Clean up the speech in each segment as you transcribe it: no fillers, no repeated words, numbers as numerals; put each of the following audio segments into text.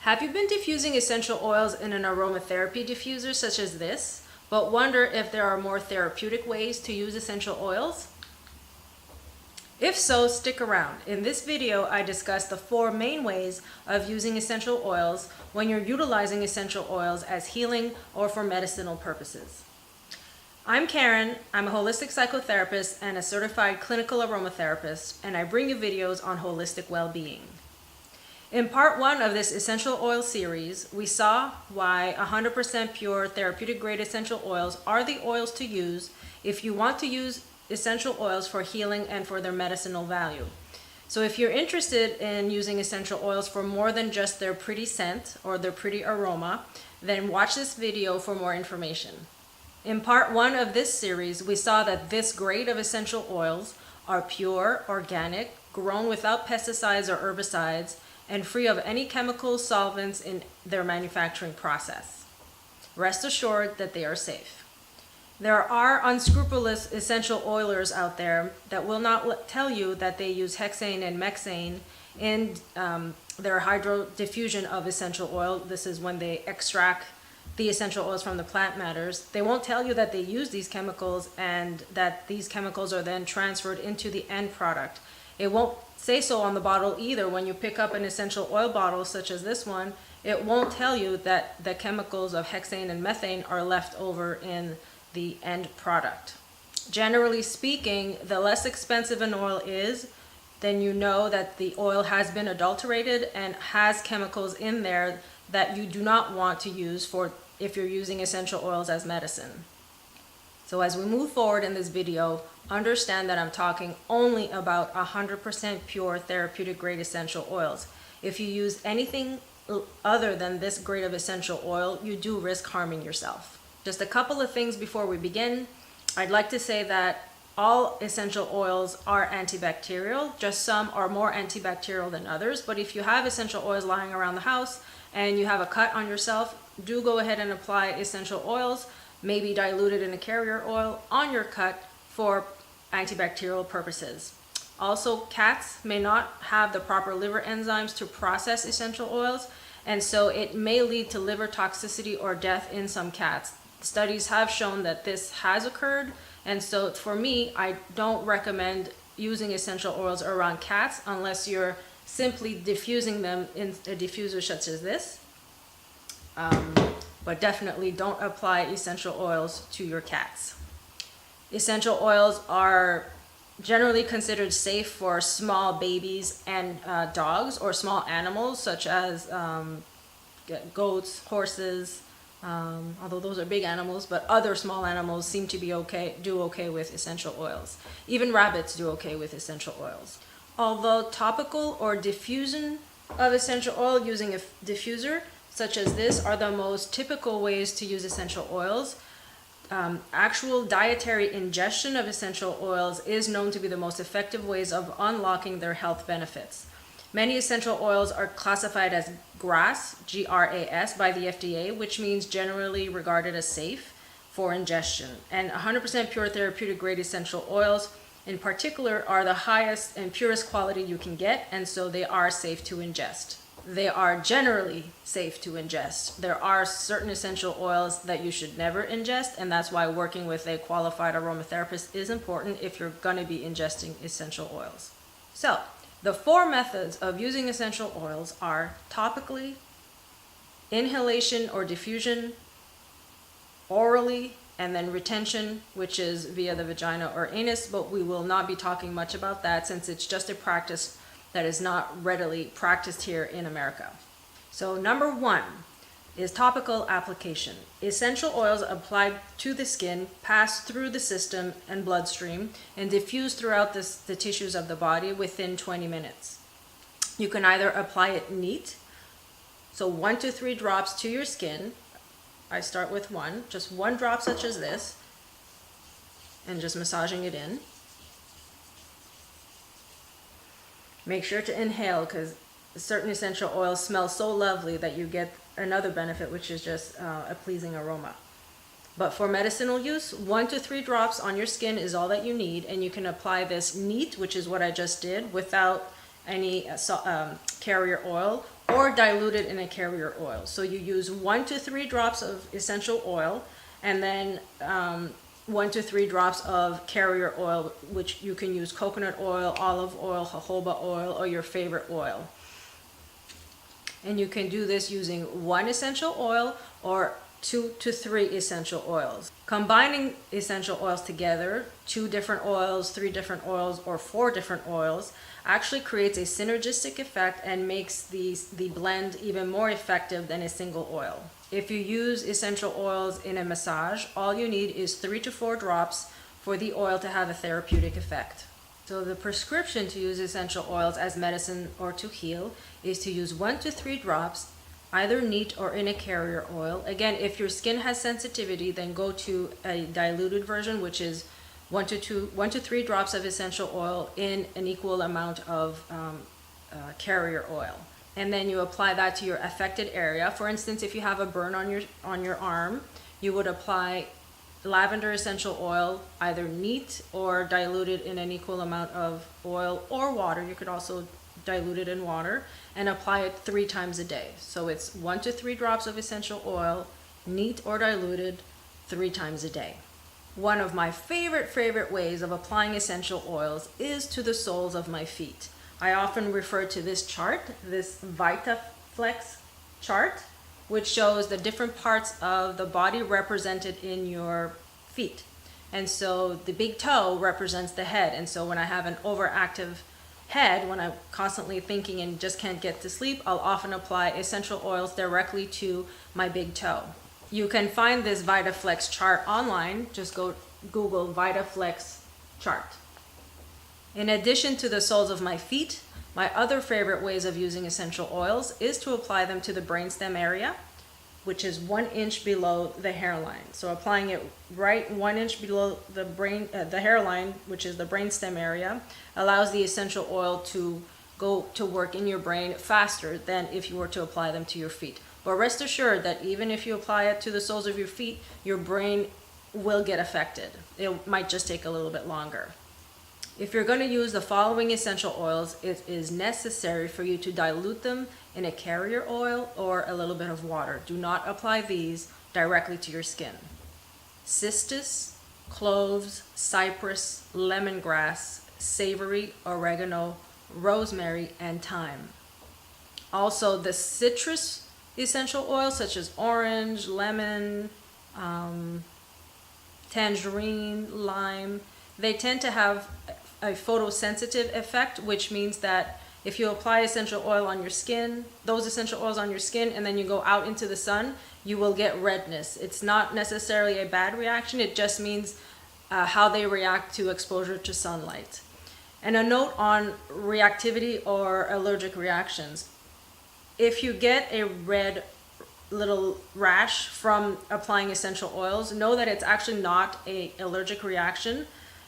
Have you been diffusing essential oils in an aromatherapy diffuser such as this, but wonder if there are more therapeutic ways to use essential oils? If so, stick around. In this video, I discuss the 4 main ways of using essential oils when you're utilizing essential oils as healing or for medicinal purposes. I'm Karen. I'm a holistic psychotherapist and a certified clinical aromatherapist, and I bring you videos on holistic well-being. In part 1 of this essential oil series, we saw why 100% pure therapeutic grade essential oils are the oils to use if you want to use essential oils for healing and for their medicinal value. So if you're interested in using essential oils for more than just their pretty scent or their pretty aroma, then watch this video for more information. In part 1 of this series, we saw that this grade of essential oils are pure, organic, grown without pesticides or herbicides, and free of any chemicals, solvents in their manufacturing process. Rest assured that they are safe. There are unscrupulous essential oilers out there that will not tell you that they use hexane and methane in their hydro diffusion of essential oil. This is when they extract the essential oils from the plant matters. They won't tell you that they use these chemicals and that these chemicals are then transferred into the end product. It won't say so on the bottle either. When you pick up an essential oil bottle such as this one, it won't tell you that the chemicals of hexane and methane are left over in the end product. Generally speaking, the less expensive an oil is, then you know that the oil has been adulterated and has chemicals in there that you do not want to use for if you're using essential oils as medicine. So as we move forward in this video, understand that I'm talking only about 100% pure therapeutic grade essential oils. If you use anything other than this grade of essential oil, you do risk harming yourself. Just a couple of things before we begin. I'd like to say that all essential oils are antibacterial. Just some are more antibacterial than others. But if you have essential oils lying around the house and you have a cut on yourself, do go ahead and apply essential oils, maybe diluted in a carrier oil on your cut for antibacterial purposes. Also, cats may not have the proper liver enzymes to process essential oils, and so it may lead to liver toxicity or death in some cats. Studies have shown that this has occurred, and so for me, I don't recommend using essential oils around cats unless you're simply diffusing them in a diffuser such as this. But definitely don't apply essential oils to your cats. Essential oils are generally considered safe for small babies and dogs or small animals such as goats, horses, although those are big animals, but other small animals seem to be do okay with essential oils. Even rabbits do okay with essential oils. Although topical or diffusion of essential oil using a diffuser such as this are the most typical ways to use essential oils, actual dietary ingestion of essential oils is known to be the most effective ways of unlocking their health benefits. Many essential oils are classified as GRAS, G-R-A-S, by the FDA, which means generally regarded as safe for ingestion. And 100% pure therapeutic grade essential oils in particular are the highest and purest quality you can get, and so they are safe to ingest. They are generally safe to ingest. There are certain essential oils that you should never ingest, and that's why working with a qualified aromatherapist is important if you're going to be ingesting essential oils. So, the 4 methods of using essential oils are topically, inhalation or diffusion, orally, and then retention, which is via the vagina or anus, but we will not be talking much about that since it's just a practice that is not readily practiced here in America. So number 1 is topical application. Essential oils applied to the skin pass through the system and bloodstream and diffuse throughout the tissues of the body within 20 minutes. You can either apply it neat, so 1 to 3 drops to your skin. I start with 1, just 1 drop such as this, and just massaging it in. Make sure to inhale because certain essential oils smell so lovely that you get another benefit, which is just a pleasing aroma. But for medicinal use, 1 to 3 drops on your skin is all that you need, and you can apply this neat, which is what I just did, without any carrier oil, or diluted in a carrier oil. So you use 1 to 3 drops of essential oil, and then 1 to 3 drops of carrier oil, which you can use coconut oil, olive oil, jojoba oil, or your favorite oil. And you can do this using 1 essential oil or 2 to 3 essential oils. Combining essential oils together, 2 different oils, 3 different oils, or 4 different oils, actually creates a synergistic effect and makes the blend even more effective than a single oil. If you use essential oils in a massage, all you need is 3 to 4 drops for the oil to have a therapeutic effect. So the prescription to use essential oils as medicine or to heal is to use 1 to 3 drops, either neat or in a carrier oil. Again, if your skin has sensitivity, then go to a diluted version, which is 1 to 3 drops of essential oil in an equal amount of carrier oil. And then you apply that to your affected area. For instance, if you have a burn on your arm, you would apply lavender essential oil, either neat or diluted in an equal amount of oil or water. You could also dilute it in water and apply it 3 times a day. So it's 1 to 3 drops of essential oil, neat or diluted, 3 times a day. One of my favorite ways of applying essential oils is to the soles of my feet. I often refer to this chart, this VitaFlex chart, which shows the different parts of the body represented in your feet. And so the big toe represents the head. And so when I have an overactive head, when I'm constantly thinking and just can't get to sleep, I'll often apply essential oils directly to my big toe. You can find this VitaFlex chart online. Just go Google VitaFlex chart. In addition to the soles of my feet, my other favorite ways of using essential oils is to apply them to the brainstem area, which is 1 inch below the hairline. So applying it right 1 inch below the hairline, which is the brainstem area, allows the essential oil to go to work in your brain faster than if you were to apply them to your feet. But rest assured that even if you apply it to the soles of your feet, your brain will get affected. It might just take a little bit longer. If you're going to use the following essential oils, it is necessary for you to dilute them in a carrier oil or a little bit of water. Do not apply these directly to your skin. Cistus, cloves, cypress, lemongrass, savory, oregano, rosemary, and thyme. Also, the citrus essential oils such as orange, lemon, tangerine, lime, they tend to have a photosensitive effect, which means that if you apply essential oil on your skin, those essential oils on your skin, and then you go out into the sun, you will get redness. It's not necessarily a bad reaction. It just means how they react to exposure to sunlight. And a note on reactivity or allergic reactions. If you get a red little rash from applying essential oils, know that it's actually not an allergic reaction.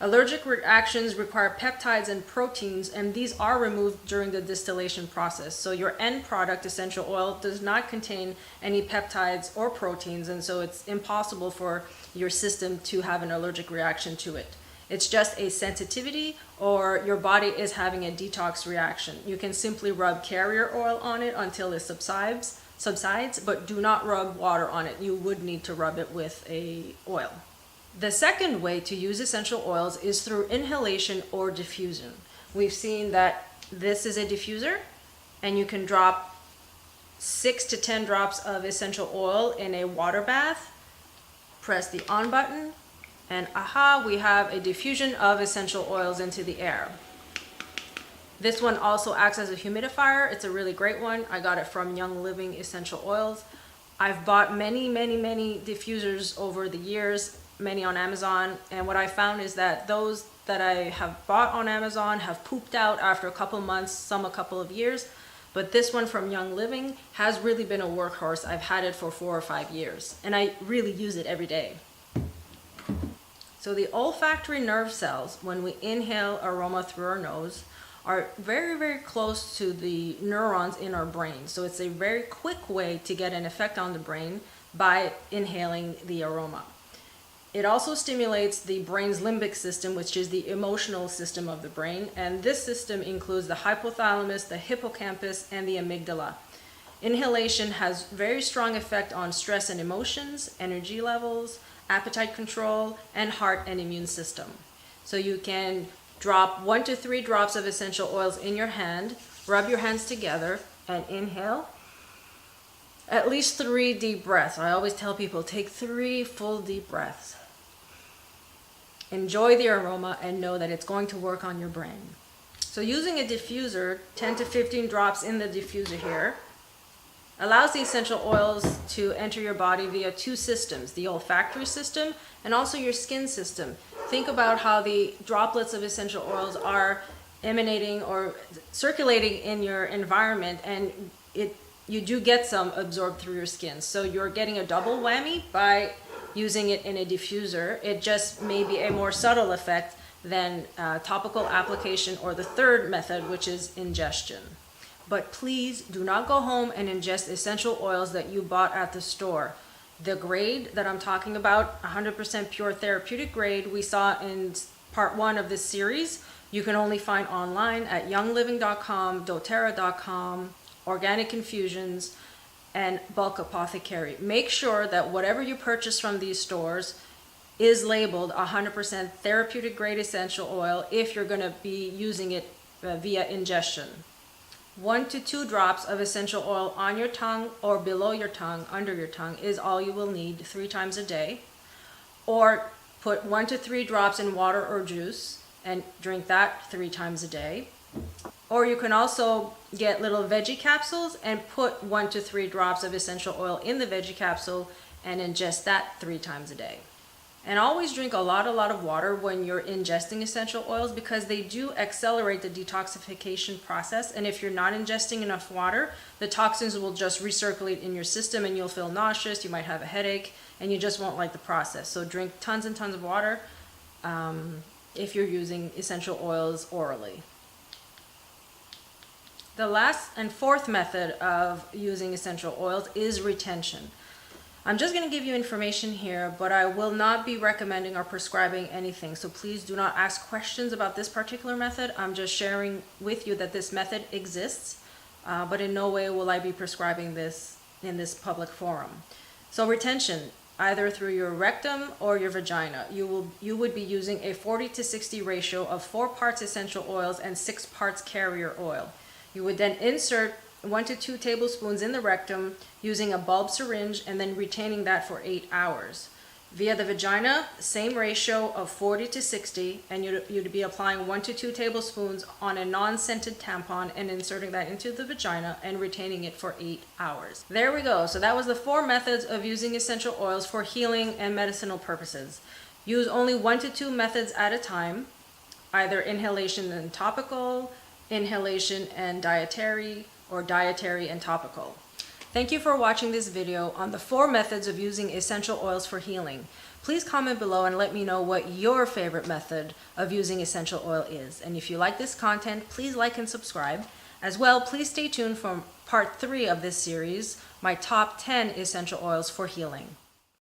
Allergic reactions require peptides and proteins, and these are removed during the distillation process. So your end product, essential oil, does not contain any peptides or proteins, and so it's impossible for your system to have an allergic reaction to it. It's just a sensitivity, or your body is having a detox reaction. You can simply rub carrier oil on it until it subsides, but do not rub water on it. You would need to rub it with a oil. The second way to use essential oils is through inhalation or diffusion. We've seen that this is a diffuser, and you can drop 6 to 10 drops of essential oil in a water bath, press the on button, and we have a diffusion of essential oils into the air. This one also acts as a humidifier. It's a really great one. I got it from Young Living Essential Oils. I've bought many diffusers over the years, many on Amazon, and what I found is that those that I have bought on Amazon have pooped out after a couple months, some a couple of years, but this one from Young Living has really been a workhorse. I've had it for 4 or 5 years, and I really use it every day. So the olfactory nerve cells, when we inhale aroma through our nose, are very close to the neurons in our brain. So it's a very quick way to get an effect on the brain by inhaling the aroma. It also stimulates the brain's limbic system, which is the emotional system of the brain. And this system includes the hypothalamus, the hippocampus, and the amygdala. Inhalation has very strong effect on stress and emotions, energy levels, appetite control, and heart and immune system. So you can drop 1 to 3 drops of essential oils in your hand, rub your hands together, and inhale. At least 3 deep breaths. I always tell people, take 3 full deep breaths. Enjoy the aroma and know that it's going to work on your brain. So using a diffuser, 10 to 15 drops in the diffuser here, allows the essential oils to enter your body via 2 systems, the olfactory system and also your skin system. Think about how the droplets of essential oils are emanating or circulating in your environment, and you do get some absorbed through your skin. So you're getting a double whammy by using it in a diffuser. It just may be a more subtle effect than topical application, or the third method, which is ingestion. But please do not go home and ingest essential oils that you bought at the store. The grade that I'm talking about, 100% pure therapeutic grade, we saw in part 1 of this series, you can only find online at youngliving.com, doTERRA.com, Organic Infusions, and Bulk Apothecary. Make sure that whatever you purchase from these stores is labeled 100% therapeutic grade essential oil if you're going to be using it via ingestion. 1 to 2 drops of essential oil on your tongue or below your tongue, under your tongue, is all you will need 3 times a day. Or put 1 to 3 drops in water or juice and drink that 3 times a day. Or you can also get little veggie capsules and put 1 to 3 drops of essential oil in the veggie capsule and ingest that 3 times a day. And always drink a lot of water when you're ingesting essential oils, because they do accelerate the detoxification process. And if you're not ingesting enough water, the toxins will just recirculate in your system and you'll feel nauseous, you might have a headache, and you just won't like the process. So drink tons and tons of water if you're using essential oils orally. The last and fourth method of using essential oils is retention. I'm just going to give you information here, but I will not be recommending or prescribing anything. So please do not ask questions about this particular method. I'm just sharing with you that this method exists, but in no way will I be prescribing this in this public forum. So retention, either through your rectum or your vagina, you would be using a 40 to 60 ratio of 4 parts essential oils and 6 parts carrier oil. You would then insert 1 to 2 tablespoons in the rectum using a bulb syringe and then retaining that for 8 hours. Via the vagina, same ratio of 40 to 60, and you'd be applying 1 to 2 tablespoons on a non-scented tampon and inserting that into the vagina and retaining it for 8 hours. There we go. So that was the 4 methods of using essential oils for healing and medicinal purposes. Use only 1 to 2 methods at a time, either inhalation and topical, inhalation and dietary, or dietary and topical. Thank you for watching this video on the 4 methods of using essential oils for healing. Please comment below and let me know what your favorite method of using essential oil is. And if you like this content, please like and subscribe. As well, please stay tuned for part 3 of this series, my top 10 essential oils for healing.